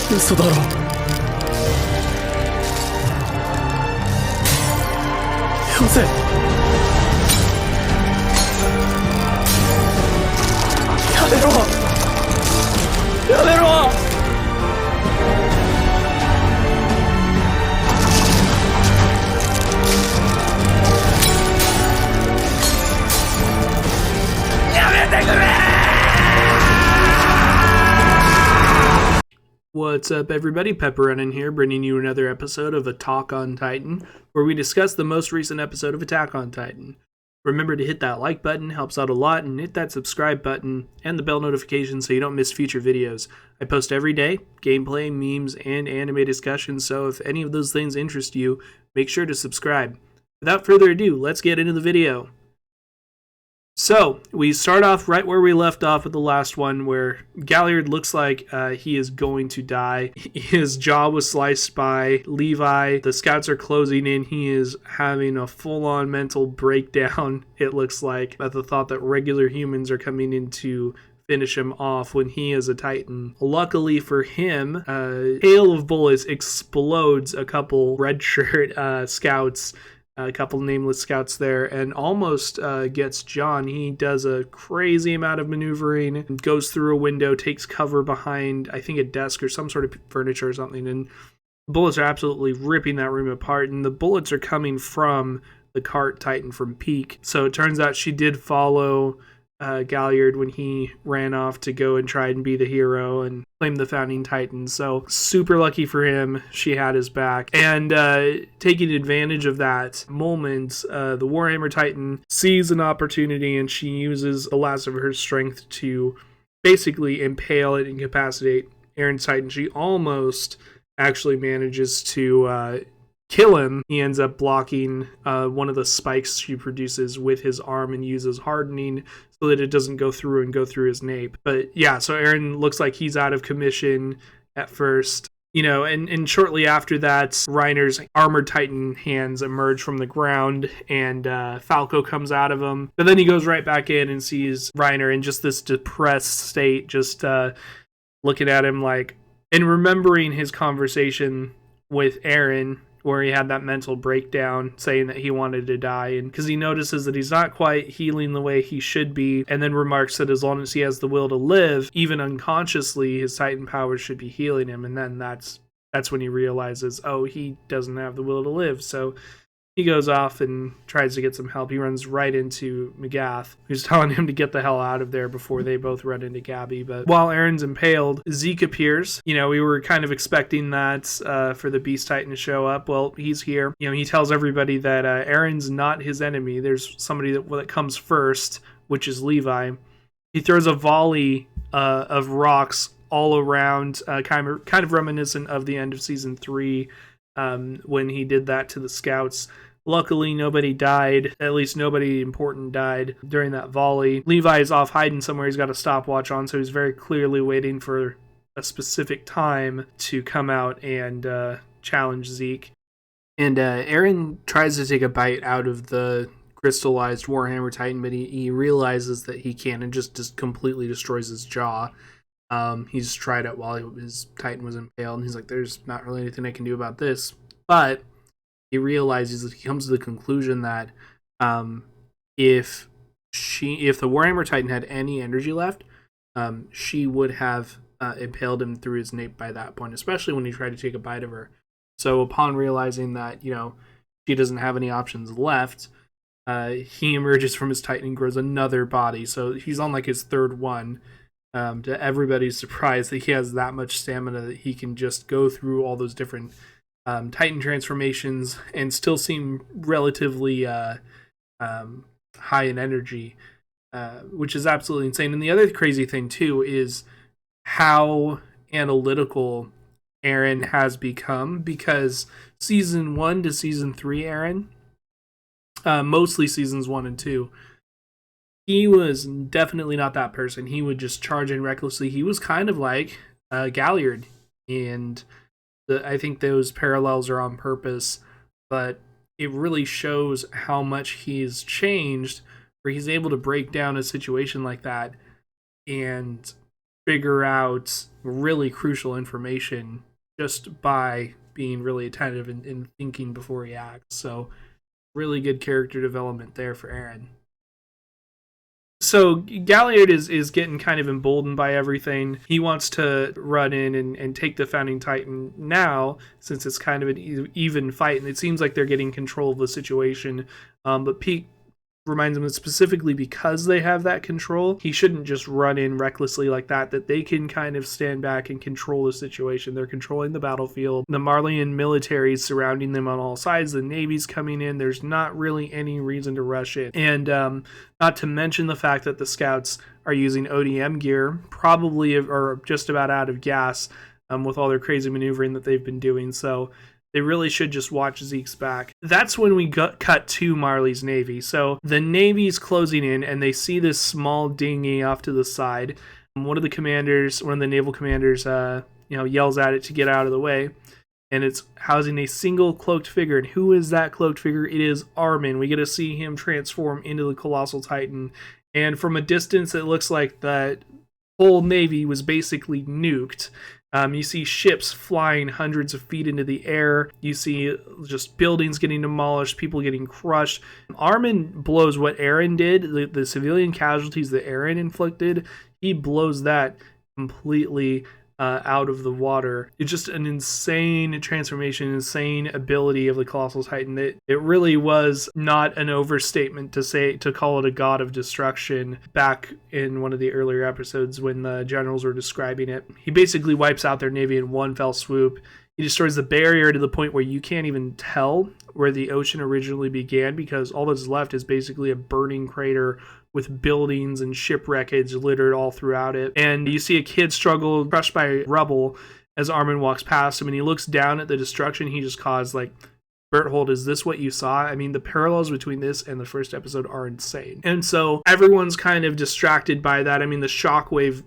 嘘だろ。よせ。やめろ。やめろ。やめてくれ。What's up, everybody? Pepperonin here, bringing you another episode of Attack on Titan, where we discuss the most recent episode of Attack on Titan. Remember to hit that like button, helps out a lot, and hit that subscribe button and the bell notification so you don't miss future videos. I post every day, gameplay, memes, and anime discussions, so if any of those things interest you, make sure to subscribe. Without further ado, let's get into the video. So, we start off right where we left off with the last one, where Galliard looks like he is going to die. His jaw was sliced by Levi. The scouts are closing in. He is having a full-on mental breakdown, it looks like, at the thought that regular humans are coming in to finish him off when he is a Titan. Luckily for him, a hail of bullets explodes a couple red shirt scouts, a couple nameless scouts there, and almost gets John. He does a crazy amount of maneuvering, goes through a window, takes cover behind, I think, a desk or some sort of furniture or something, and bullets are absolutely ripping that room apart, and the bullets are coming from the cart Titan from Peak. So it turns out she did follow Galliard when he ran off to go and try and be the hero and claim the founding Titan. So super lucky for him, she had his back. And taking advantage of that moment, the Warhammer Titan sees an opportunity and she uses the last of her strength to basically impale and incapacitate Eren's Titan. She almost actually manages to kill him. He ends up blocking one of the spikes she produces with his arm and uses hardening so that it doesn't go through his nape. But yeah, so Eren looks like he's out of commission at first. You know, and shortly after that, Reiner's armored Titan hands emerge from the ground, and Falco comes out of him. But then he goes right back in and sees Reiner in just this depressed state, just looking at him like, and remembering his conversation with Eren, where he had that mental breakdown saying that he wanted to die, and because he notices that he's not quite healing the way he should be, and then remarks that as long as he has the will to live, even unconsciously, his Titan powers should be healing him. And then that's when he realizes, oh, he doesn't have the will to live. So he goes off and tries to get some help. He runs right into Magath, who's telling him to get the hell out of there before they both run into Gabby. But while Eren's impaled, Zeke appears. You know, we were kind of expecting that for the Beast Titan to show up. Well, he's here. You know, he tells everybody that Eren's not his enemy. There's somebody that comes first, which is Levi. He throws a volley of rocks all around, kind of reminiscent of the end of Season 3 when he did that to the scouts. Luckily, nobody died. At least nobody important died during that volley. Levi is off hiding somewhere. He's got a stopwatch on, so he's very clearly waiting for a specific time to come out and challenge Zeke. And Eren tries to take a bite out of the crystallized Warhammer Titan, but he realizes that he can't and just completely destroys his jaw. He's tried it while his Titan was impaled, and he's like, there's not really anything I can do about this. But he realizes that he comes to the conclusion that if the Warhammer Titan had any energy left, she would have impaled him through his nape by that point, especially when he tried to take a bite of her. So upon realizing that, you know, she doesn't have any options left, he emerges from his Titan and grows another body. So he's on like his third one. To everybody's surprise, that he has that much stamina that he can just go through all those different Titan transformations and still seem relatively high in energy, which is absolutely insane. And the other crazy thing too is how analytical Eren has become, because Season 1 to Season 3 Eren, mostly Seasons 1 and 2, he was definitely not that person. He would just charge in recklessly. He was kind of like Galliard, and I think those parallels are on purpose, but it really shows how much he's changed where he's able to break down a situation like that and figure out really crucial information just by being really attentive and thinking before he acts. So really good character development there for Eren. So Galliard is getting kind of emboldened by everything. He wants to run in and take the Founding Titan now, since it's kind of an even fight, and it seems like they're getting control of the situation. But Pieck reminds him that specifically because they have that control, he shouldn't just run in recklessly like that they can kind of stand back and control the situation. They're controlling the battlefield. The Marleyan military is surrounding them on all sides. The Navy's coming in. There's not really any reason to rush it. And not to mention the fact that the scouts are using ODM gear, probably are just about out of gas with all their crazy maneuvering that they've been doing. So they really should just watch Zeke's back. That's when we cut to Marley's Navy. So the Navy's closing in, and they see this small dinghy off to the side. One of the naval commanders, yells at it to get out of the way. And it's housing a single cloaked figure. And who is that cloaked figure? It is Armin. We get to see him transform into the Colossal Titan. And from a distance, it looks like that whole Navy was basically nuked. You see ships flying hundreds of feet into the air. You see just buildings getting demolished, people getting crushed. Armin blows what Eren did, the civilian casualties that Eren inflicted, he blows that completely out of the water. It's just an insane transformation, insane ability of the Colossal Titan. It really was not an overstatement to call it a god of destruction back in one of the earlier episodes when the generals were describing it. He basically wipes out their navy in one fell swoop. He destroys the barrier to the point where you can't even tell where the ocean originally began, because all that's left is basically a burning crater with buildings and shipwreckage littered all throughout it. And you see a kid struggle, crushed by rubble, as Armin walks past him, and he looks down at the destruction he just caused, like, Berthold, is this what you saw? I mean, the parallels between this and the first episode are insane. And so everyone's kind of distracted by that. I mean, the shockwave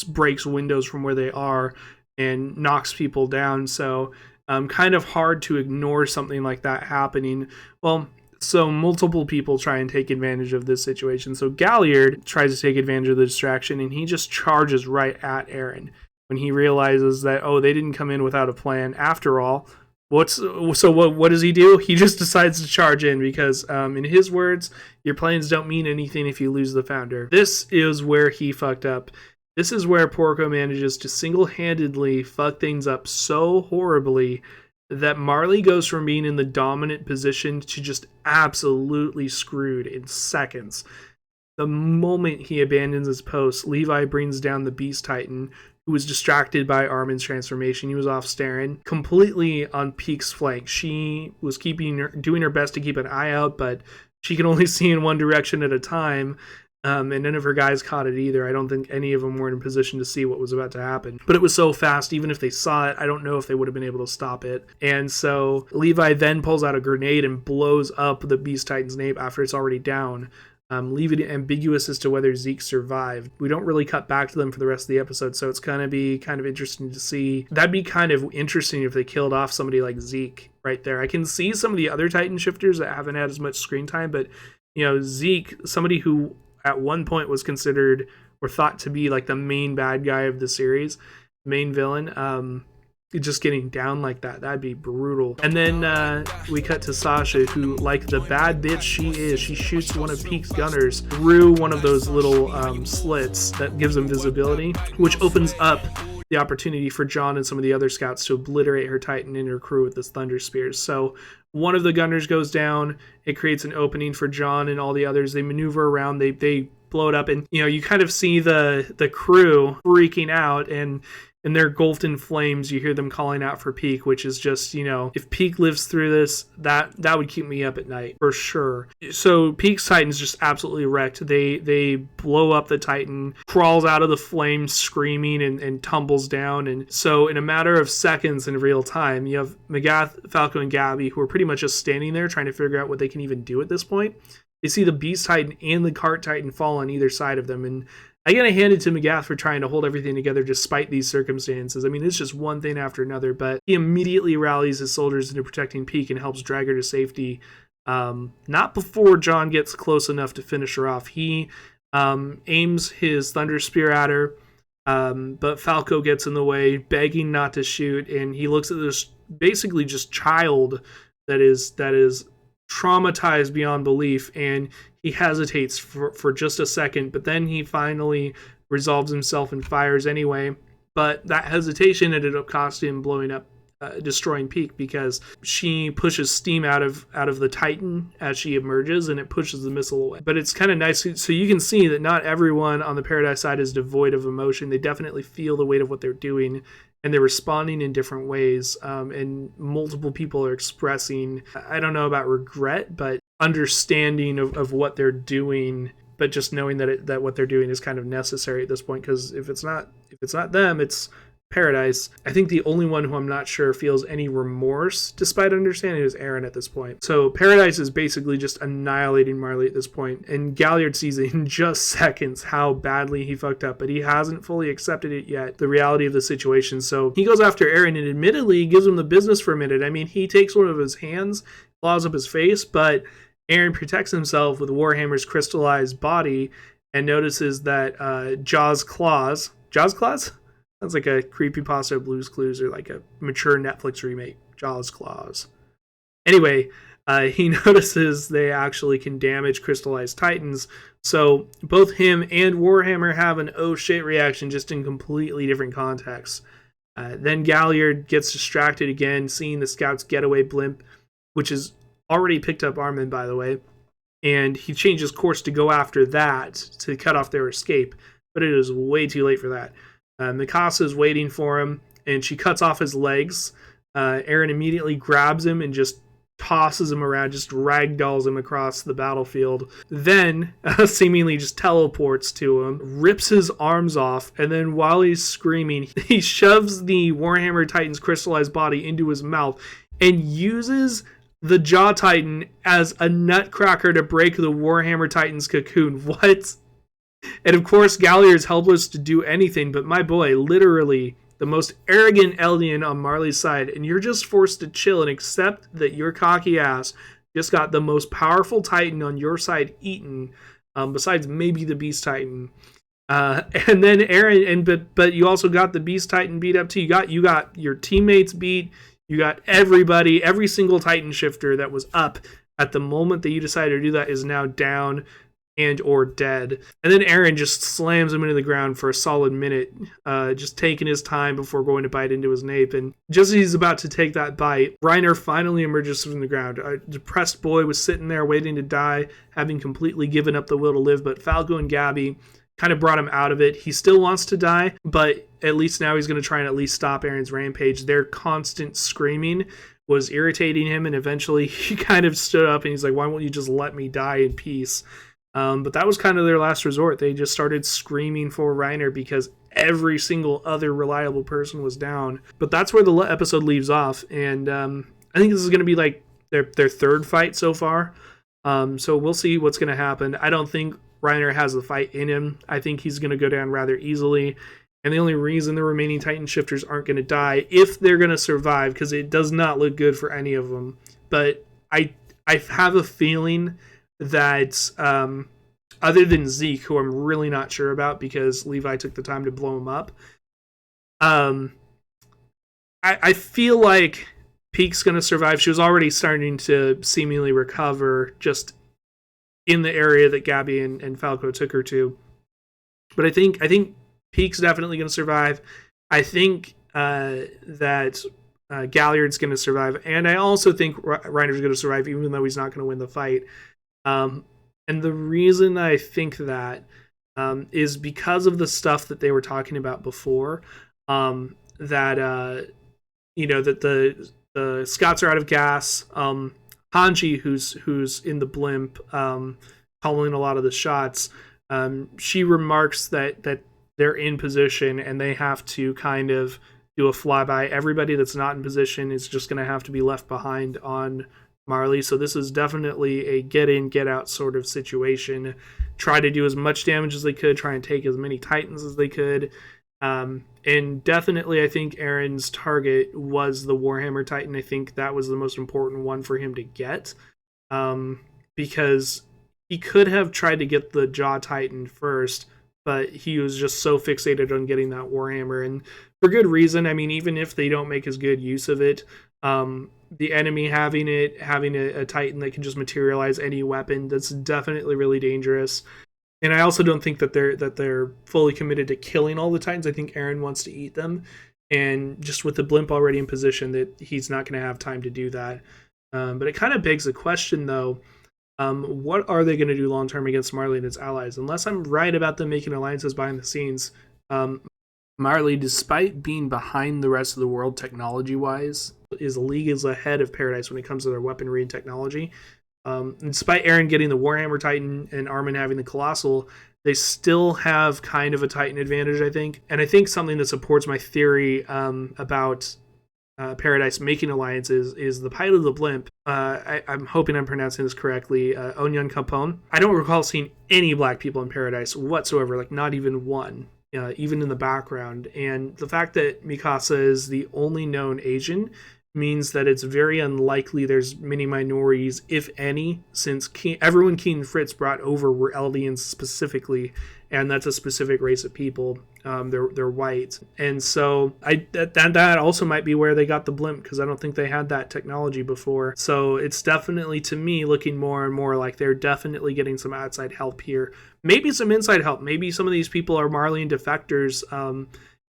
breaks windows from where they are and knocks people down. So kind of hard to ignore something like that happening. Well, so multiple people try and take advantage of this situation. So Galliard tries to take advantage of the distraction, and he just charges right at Eren when he realizes that, oh, they didn't come in without a plan after all. What does he do? He just decides to charge in because, in his words, your plans don't mean anything if you lose the founder. This is where he fucked up. This is where Porco manages to single-handedly fuck things up so horribly that Marley goes from being in the dominant position to just absolutely screwed in seconds. The moment he abandons his post, Levi brings down the Beast Titan, who was distracted by Armin's transformation. He was off staring, completely on Pieck's flank. She was doing her best to keep an eye out, but she can only see in one direction at a time. And none of her guys caught it either. I don't think any of them were in a position to see what was about to happen. But it was so fast, even if they saw it, I don't know if they would have been able to stop it. And so Levi then pulls out a grenade and blows up the Beast Titan's nape after it's already down, leaving it ambiguous as to whether Zeke survived. We don't really cut back to them for the rest of the episode, so it's going to be kind of interesting to see. That'd be kind of interesting if they killed off somebody like Zeke right there. I can see some of the other Titan shifters that haven't had as much screen time, but Zeke, somebody who at one point was considered or thought to be like the main bad guy of the series, main villain, just getting down like that'd be brutal. And then we cut to Sasha, who, like the bad bitch she is, she shoots one of Pieck's gunners through one of those little slits that gives them visibility, which opens up the opportunity for John and some of the other scouts to obliterate her Titan and her crew with this Thunder Spears. So one of the gunners goes down. It creates an opening for John and all the others. They maneuver around. They blow it up, and you kind of see the crew freaking out, and they're engulfed in flames. You hear them calling out for Pieck, which is just, if Pieck lives through this, that would keep me up at night for sure. So Pieck's Titan's just absolutely wrecked. They blow up the Titan, crawls out of the flames screaming and tumbles down. And so in a matter of seconds in real time, you have Magath, Falco, and Gabby, who are pretty much just standing there trying to figure out what they can even do at this point. They see the Beast Titan and the Cart Titan fall on either side of them, and I gotta hand it to Magath for trying to hold everything together despite these circumstances. I mean, it's just one thing after another, but he immediately rallies his soldiers into protecting Pieck and helps drag her to safety. Not before John gets close enough to finish her off. He aims his Thunder Spear at her, but Falco gets in the way, begging not to shoot, and he looks at this basically just child that is traumatized beyond belief, and he hesitates for just a second, but then he finally resolves himself and fires anyway. But that hesitation ended up costing him blowing up, destroying Peak, because she pushes steam out of the Titan as she emerges, and it pushes the missile away. But it's kind of nice, so you can see that not everyone on the Paradise side is devoid of emotion. They definitely feel the weight of what they're doing, and they're responding in different ways. And multiple people are expressing, I don't know about regret, but understanding of what they're doing, but just knowing that what they're doing is kind of necessary at this point, because if it's not them, it's Paradise. I think the only one who I'm not sure feels any remorse despite understanding is Eren at this point. So Paradise is basically just annihilating Marley at this point, and Galliard sees in just seconds how badly he fucked up, but he hasn't fully accepted it yet, the reality of the situation. So he goes after Eren and admittedly gives him the business for a minute. I mean, he takes one of his hands, claws up his face, but Eren protects himself with Warhammer's crystallized body and notices that Jaw's claws? That's like a creepypasta Blue's Clues or like a mature Netflix remake, Jaw's Claws. Anyway, he notices they actually can damage crystallized titans, so both him and Warhammer have an oh shit reaction, just in completely different contexts. Then Galliard gets distracted again, seeing the scout's getaway blimp, which is already picked up Armin, by the way, and he changes course to go after that to cut off their escape, but it is way too late for that. Mikasa is waiting for him, and she cuts off his legs. Eren immediately grabs him and just tosses him around, just ragdolls him across the battlefield. Then, seemingly just teleports to him, rips his arms off, and then while he's screaming, he shoves the Warhammer Titan's crystallized body into his mouth and uses the Jaw Titan as a nutcracker to break the Warhammer Titan's cocoon. What? And of course, Galliard is helpless to do anything, but my boy, literally the most arrogant alien on Marley's side, and you're just forced to chill and accept that your cocky ass just got the most powerful Titan on your side eaten, besides maybe the Beast Titan. And then Eren, but you also got the Beast Titan beat up too. You got your teammates beat. You got everybody, every single Titan shifter that was up at the moment that you decided to do that is now down and or dead. And then Eren just slams him into the ground for a solid minute, just taking his time before going to bite into his nape. And just as he's about to take that bite, Reiner finally emerges from the ground. A depressed boy was sitting there waiting to die, having completely given up the will to live, but Falco and Gabby kind of brought him out of it. He still wants to die, but at least now he's going to try and at least stop Eren's rampage. Their constant screaming was irritating him, and eventually he kind of stood up and he's like, why won't you just let me die in peace? But that was kind of their last resort. They just started screaming for Reiner because every single other reliable person was down. But that's where the episode leaves off, and I think this is going to be like their third fight so far. So we'll see what's going to happen. I don't think Reiner has the fight in him. I think he's going to go down rather easily. And the only reason the remaining Titan shifters aren't going to die, if they're going to survive, because it does not look good for any of them. But I have a feeling that other than Zeke, who I'm really not sure about because Levi took the time to blow him up, I feel like Peak's going to survive. She was already starting to seemingly recover just in the area that Gabby and Falco took her to. But I think Peak's definitely going to survive. I think that Galliard's going to survive. And I also think Reiner's going to survive, even though he's not going to win the fight. And the reason I think that is because of the stuff that they were talking about before, that the scouts are out of gas. Hanji, who's in the blimp, calling a lot of the shots, she remarks that they're in position and they have to kind of do a flyby. Everybody that's not in position is just going to have to be left behind on Marley. So this is definitely a get in, get out sort of situation. Try to do as much damage as they could, try and take as many Titans as they could. And definitely I think Eren's target was the Warhammer Titan. I think that was the most important one for him to get. because he could have tried to get the Jaw Titan first, but he was just so fixated on getting that Warhammer, and for good reason. I mean, even if they don't make as good use of it, the enemy having a Titan that can just materialize any weapon, that's definitely really dangerous. And I also don't think that they're fully committed to killing all the Titans. I think Eren wants to eat them, and just with the blimp already in position, that he's not going to have time to do that. But it kind of begs the question, though. What are they going to do long term against Marley and its allies? Unless I'm right about them making alliances behind the scenes, Marley, despite being behind the rest of the world technology-wise, is leagues ahead of Paradise when it comes to their weaponry and technology. Despite Eren getting the Warhammer Titan and Armin having the Colossal, they still have kind of a Titan advantage, I think. And I think something that supports my theory about Paradise making alliances is the pilot of the blimp. I'm hoping I'm pronouncing this correctly. Onyan Capone. I don't recall seeing any black people in Paradise whatsoever, like not even one, even in the background. And the fact that Mikasa is the only known Asian means that it's very unlikely there's many minorities, if any, since everyone King Fritz brought over were Eldians specifically, and that's a specific race of people. They're white, and so that also might be where they got the blimp, because I don't think they had that technology before. So it's definitely, to me, looking more and more like they're definitely getting some outside help here, maybe some inside help. Maybe some of these people are Marleyan defectors,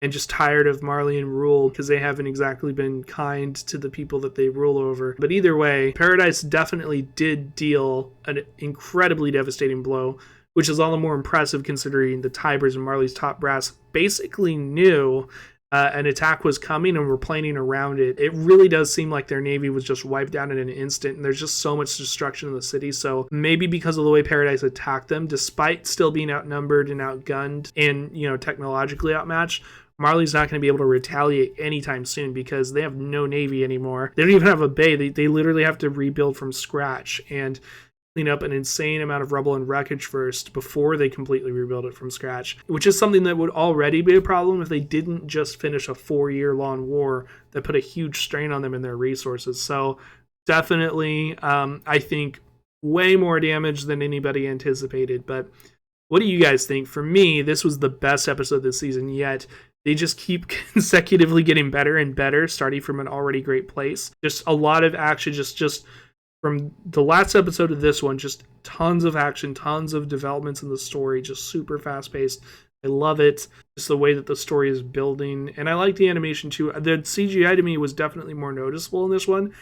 and just tired of Marleyan rule because they haven't exactly been kind to the people that they rule over. But either way, Paradise definitely did deal an incredibly devastating blow, which is all the more impressive considering the Tybers and Marley's top brass basically knew an attack was coming and were planning around it. It really does seem like their navy was just wiped out in an instant, and there's just so much destruction in the city. So maybe because of the way Paradise attacked them, despite still being outnumbered and outgunned and, technologically outmatched, Marley's not going to be able to retaliate anytime soon because they have no navy anymore. They don't even have a bay. They literally have to rebuild from scratch and clean up an insane amount of rubble and wreckage first before they completely rebuild it from scratch, which is something that would already be a problem if they didn't just finish a 4-year-long war that put a huge strain on them and their resources. So definitely, I think, way more damage than anybody anticipated. But what do you guys think? For me, this was the best episode this season yet. They just keep consecutively getting better and better, starting from an already great place. Just a lot of action, just from the last episode to this one, just tons of action, tons of developments in the story, just super fast-paced. I love it. Just the way that the story is building. And I like the animation too. The CGI to me was definitely more noticeable in this one,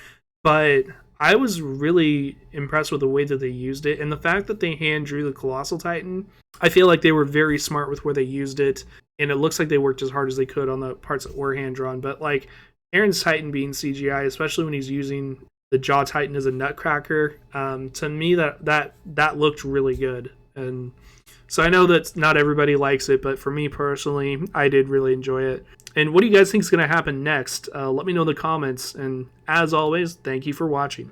but I was really impressed with the way that they used it. And the fact that they hand drew the Colossal Titan, I feel like they were very smart with where they used it. And it looks like they worked as hard as they could on the parts that were hand-drawn. But like Eren's Titan being CGI, especially when he's using the Jaw Titan as a Nutcracker, to me that looked really good. And so I know that not everybody likes it, but for me personally, I did really enjoy it. And what do you guys think is going to happen next? Let me know in the comments. And as always, thank you for watching.